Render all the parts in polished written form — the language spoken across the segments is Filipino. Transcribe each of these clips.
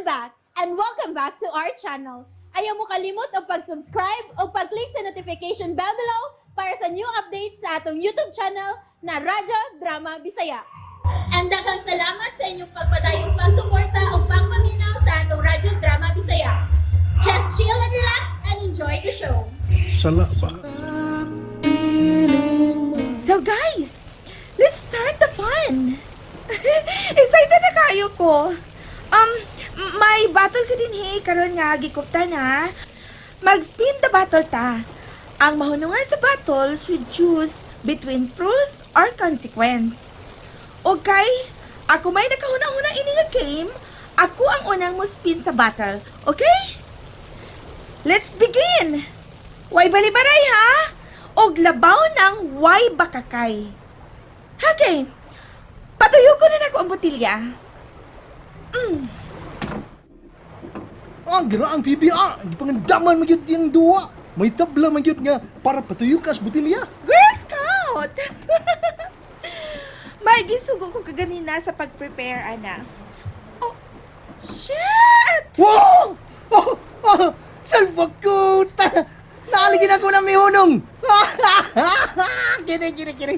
I'm back, and welcome back to our channel. Ayaw mo kalimot o pag-subscribe o pag-click sa notification bell below para sa new updates sa atong YouTube channel na Radyo Drama Bisaya. And daghang salamat sa inyong pagpadayong pagsuporta o pagpaminaw sa atong Radyo Drama Bisaya. Just chill and relax and enjoy the show. Sala ba? So guys, let's start the fun. Excited na kayo ko. May battle ko din karon nga gikupta na. Mag-spin the battle ta. Ang mahunungan sa battle should choose between truth or consequence. Okay, ako may nakahuna-huna ini nga game. Ako ang unang mo spin sa battle. Okay? Let's begin. Way balibaray ha? Og labaw ng way bakakay. Okay. Patuyo ko na nako ang botilya. Ang gira ang PBR! Ang pangandaman magyud yung duwa! May tabla magyud nga para patuyo ka sa butilya! Girl Scout! May gisugo ko kaganina sa pag-prepare, ana. Oh, shit! Wow! Oh! Oh! Salvakot! Naaligin ako ng mihunong! Kini.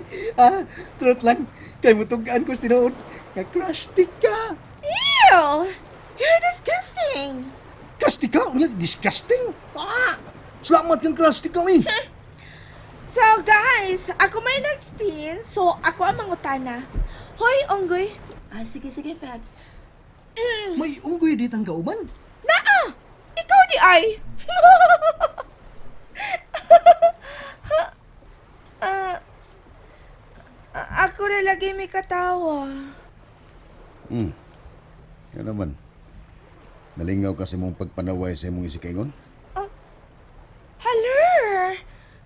Truth lang. Kaya mutugaan ko sinood. Nga-crusty ka! Ew! You're disgusting! Crusty ka? Unya, disgusting! Salamat kang crusty ka, eh! So guys, ako may nag-spin, so ako ang mangutana. Hoy, Onggoy. Sige, Fabs. May unggoy ditang kauban. Naa! Ikaw di ay! Ako na lagi may katawa. Yan naman. Nalingaw kasi mong pagpanaway sa imong isikaingon? Hala!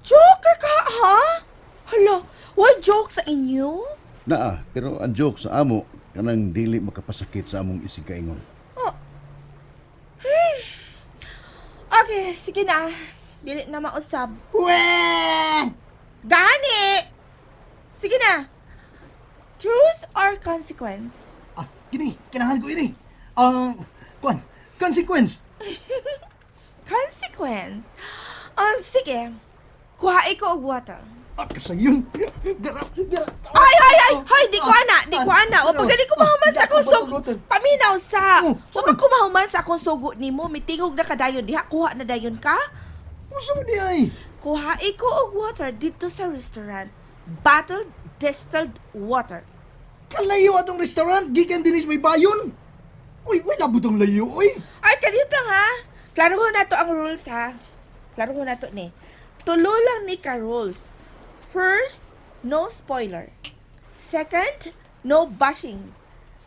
Joker ka, ha? Hala, why joke sa inyo? Naa, pero ang joke sa amo, kanang dili makapasakit sa among isikaingon. Okay, sige na. Dili na mausab. Weh! Gani! Sige na. Truth or consequence? Gini, kailangan ko ini. Kuan, consequence. Consequence? Sige. Kuha ko og water. Kasayon. Dara. Ay! Di ko ana. O pag di ko mahuman sa akong sugo. Paminaw sa. O pag kumahuman sa akong sugo nimo, mitingog na kadayon diha. Kuha na dayon ka? Musa mo di ay. Kuha ko og water dito sa restaurant. Bottled distilled water. Kalayo atong restaurant, gikan dinis may bayon. Uy, wala butang layo, uy. Ay, kanito ha. Klaro ho na to ang rules ha. Klaro ho na to ni. Tulo lang ni ka rules. First, no spoiler. Second, no bashing.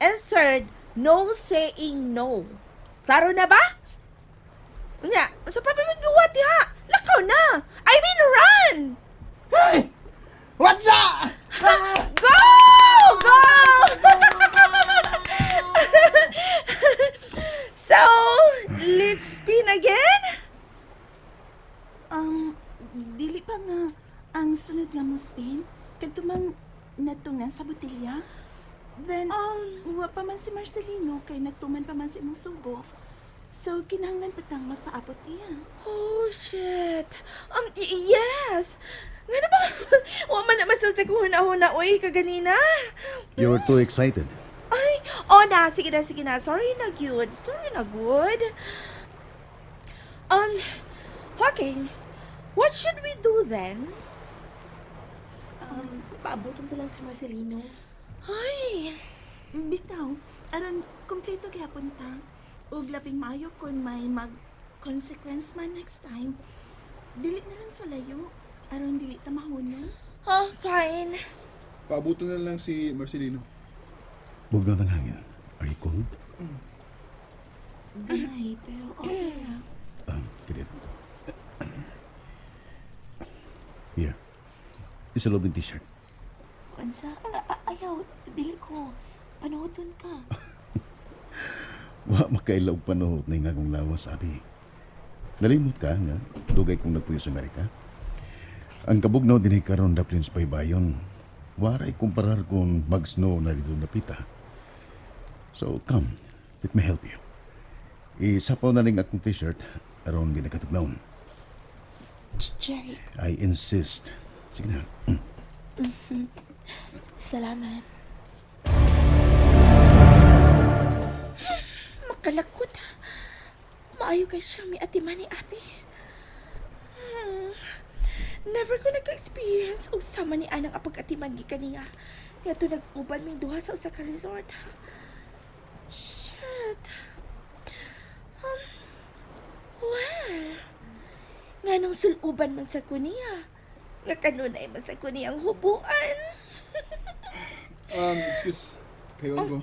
And third, no saying no. Klaro na ba? Nya, sa papamagawa ha. Lakaw na. I mean run. Hey! What's up? Go! Go! So, let's spin again? Dili pa nga ang sunod nga mo spin. Kadtumang natunan sa botilya. Then, wa pa man si Marcelino kay nagtuman pa man si imong sugo. So, kinahanglan patang magpaabot niya. Oh, shit. Yes. Nga na ba? Wa man naman sa ko huna-huna, oy, kaganina. You're too excited. Ay, sige na. Sorry na good. Okay. What should we do then? Paaboton ko lang si Marcelino. Ay, Bitaw, aron kompleto gyapon ta. Ug labing maayo kun may mag-consequence man next time. Dili na lang sa layo. Aron dili ta mahunong. fine. Paabuto na lang si Marcelino. Bugnaw ng hangin. Are you cold? Gamay, pero okay na. Kilit. Here. Isa loob ng t-shirt. Kansa, ayaw, dili ko. Panuhoton ka. Wa makailaw panuhot na nga kong lawas, abi. Nalimot ka nga, dugay kong nagpuyo sa Amerika. Ang kabugnaw din ay karon daplin sa paybayon. Waray kumparar kung mag-snow na dito napita. So, come, let me help you. Isapaw na rin akong t-shirt aron di nakatugnaon. Jerry, I insist. Sige na. salamat. Makalakot. Maayo kay siya may atiman ni Abi. Never ko nag-experience og sama ni Anang apag-atiman gikan niya. Yato nag-uban may duha sa usa ka resort. Shit. Well, nga nung suluban man sa kuniya. Nga kanunay man sa kuniyang hubuan. Excuse. Kayo ko.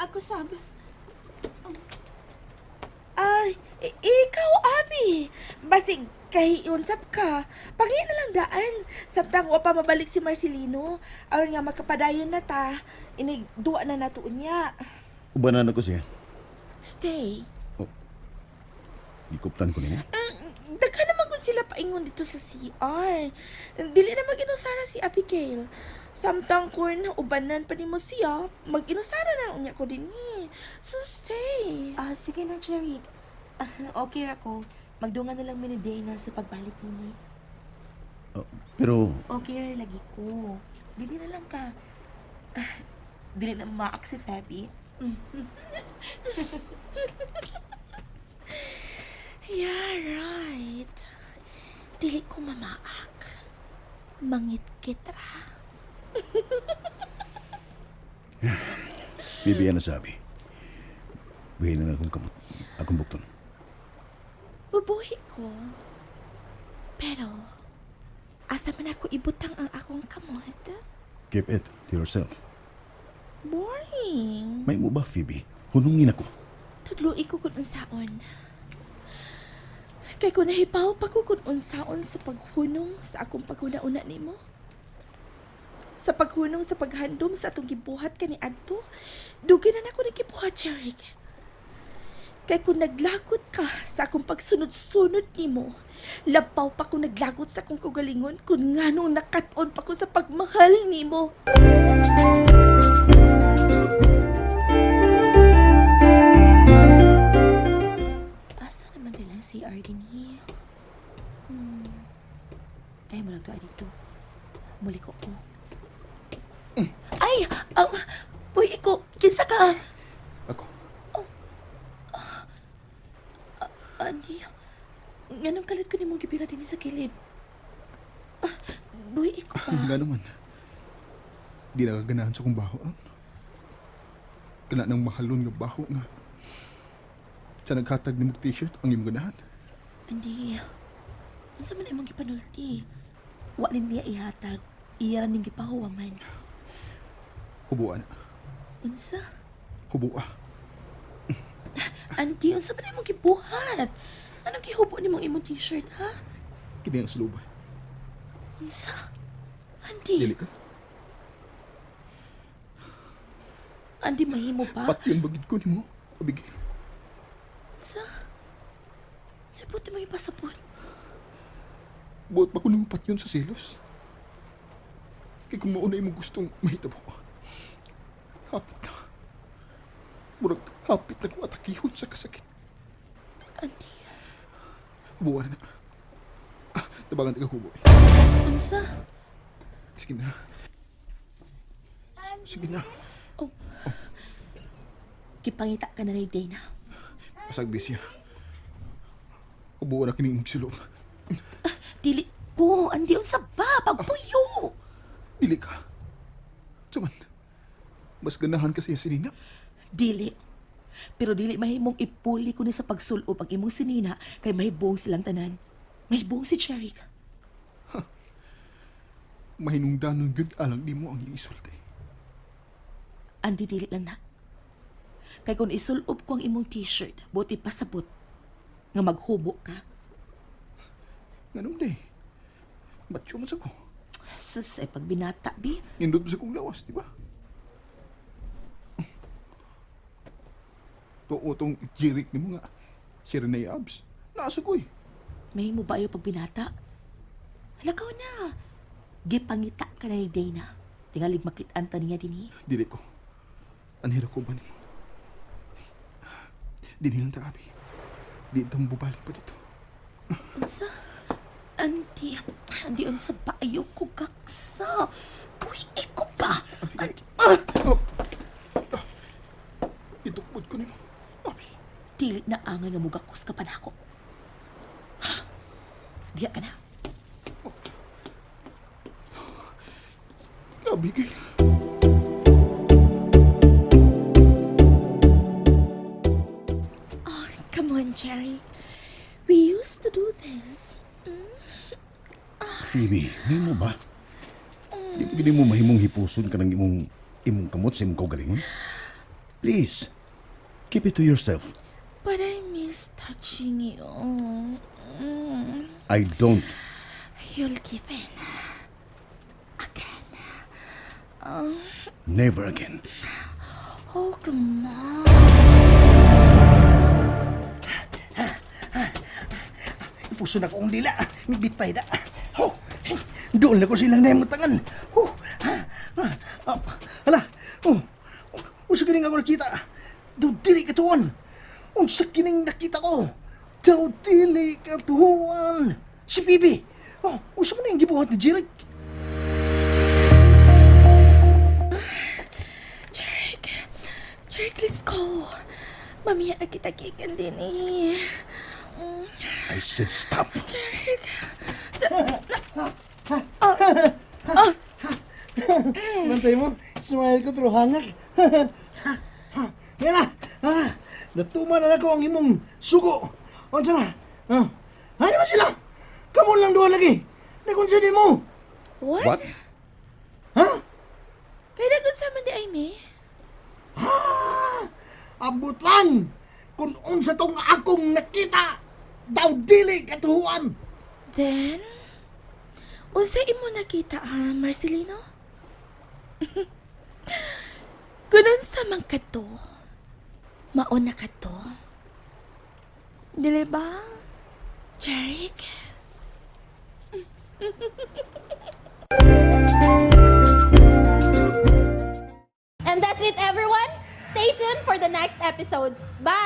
Ako sabi. Ay, ikaw, Abi. Basig kahiunsap ka. Pagi na lang daan. Sabtang wa pa mabalik si Marcelino. Aron nga makapadayon na ta. Inigduwa na nato niya. Ubanan ako siya. Stay. Ikuptan ko niya. Daghan naman kung sila paingon dito sa CR. Dili na mag-inusara si Abigail. Samtang kung ubanan pa ni mo siya, mag-inusara na unya ko din eh. So stay. Sige na, Jerry. Okay ako. Magdungan na lang mini-day na sa pagbalik ni. Pero, Okay ra lagi ko. Dili na lang ka. Dili na maak si Fabi. Yeah, right. Dili ko mamaak. Mangit-kit ra. bibiyan na sabi. Buhay na akong kamot. Akong bukton. Bubuhi ko. Pero, asa man ako ibutang ang akong kamot? Keep it to yourself. Boring. May mo ba, Phoebe? Hunungin ako. Tudloi ko kung unsaon. Kay kung nahipaw pa ko kung unsaon sa paghunong sa akong paghuna-una nimo. Sa paghunong sa paghandom sa atong gibuhat kani adto, dugay na ako nagibuhat, Jeric. Kay kung naglagot ka sa akong pagsunod-sunod nimo, labaw pa kung naglagot sa akong kagalingon kung nganong nakat-on pa ko sa pagmahal nimo. Asa naman nilang si Ardini? Ay, mo lang to dito. Muli ko ko. Ay! Boy, iko, kinsa ka? Ako. Andy, nganong kalit ko ni mong gibira din sa kilid. Boy, iko pa. Nga naman. Di nakaganahan sa kong baho. Kana ng mahalon nga baho nga. Sa naghatag ni mong t-shirt, ang imong ganahan. Hindi. Ano sa man imong gipanulti? Wa rin niya ihatag. Iya rin gipahuwa man. Hubuan. Unsa? Hubua. Andy, unsa man imong gibuhat? Anong gihubo ni mong imong t-shirt, ha? Kini ang sulubay. Unsa? Dili Andy, ka. Andy, mahimo pa? Patyon bagid ko ni mo. Abigil. Sa? Sa puti mo yung pasaport. Buot pa ko ni mo patyon sa selos. Kaya kung mauna mo gustong mahitabo. Hapit na. Murag hapit na kong atakihon sa kasakit. Andy, Buwan na. Tabangan taga kubo. unsa? Sige na. Sige na. Kipangita ka na ni Dana. Pasag bisya. Ubuan na kining magsilong. Dili ko, Andy, unsa ba? Pagpuyo! Dili ka. Saman. Mas ganahan kasi si Nina. Dili. Pero dili mahimong ipuli ko ni sa pagsulob ang imong sinina kay mahibong silang tanan. Mahibong si Cherry. Mahinungdanon yun alang di mo ang iisulti. Andi dili lang na. Kay kung isulob ko ang imong t-shirt, buti pasabot nga maghubo ka. Ganun di. Macho man sa ko. Sus, ay pagbinata, bi. Nindot sa kong lawas, di ba? Tuo tong jirik ni mo nga. Sira na yung abs. Nasa ko eh. Mahimo ba ayaw pagbinata? Halakaw na. Gipangita ka na ni Dana. Tingalig makitaan ta niya din eh. Dili ko. Anhira ko ba ni mo? Dinilang ta, Abi. Di ito mabubalik pa dito. Unsa? Andi unsa ba ayo ko gaksa? Uy, ko ba? Itukbod ko nimo. Abi. Dili na angay nga mugakos ka pa nako. Diya ka na. Abigail. Oh, come on, Jerry. We used to do this. Phoebe, di mo ba? Di mo mahimong hipuson ka ng imong kamot sa imong kaugalingon? Please, keep it to yourself. But I miss touching you. I don't. You'll give in. Again. Never again. Oh, come on. Puso na ko ang dila. May bitay na. Oh, doon na ko silang nahimutangan. Oh, hala. Oh, unsa kining ako nakita? Daw dili katuan. Unsa kining nakita ko? Daw dili katuan. Si Bibi. Oh, unsa man yung gibuhat ni Jeric? Jerry, let's go. Mamaya na kita kikan din eh. I said stop. Mantay mo, smile ko pero hangak. Yan na. Natuman na ako ang imong sugo. Unsa na? Ano ba sila? Kamu lang doon lagi. Nakonsider mo. What? Ha? Kaya nag-usama di Aimee? Abot lang. Kung unsa tong akong nakita, daw dili katuhuan. Then, unsa imo nakita ha, Marcelino? Kunon sa man kadto, mauna kadto. Dili ba, Jeric? And that's it, everyone. Stay tuned for the next episodes. Bye!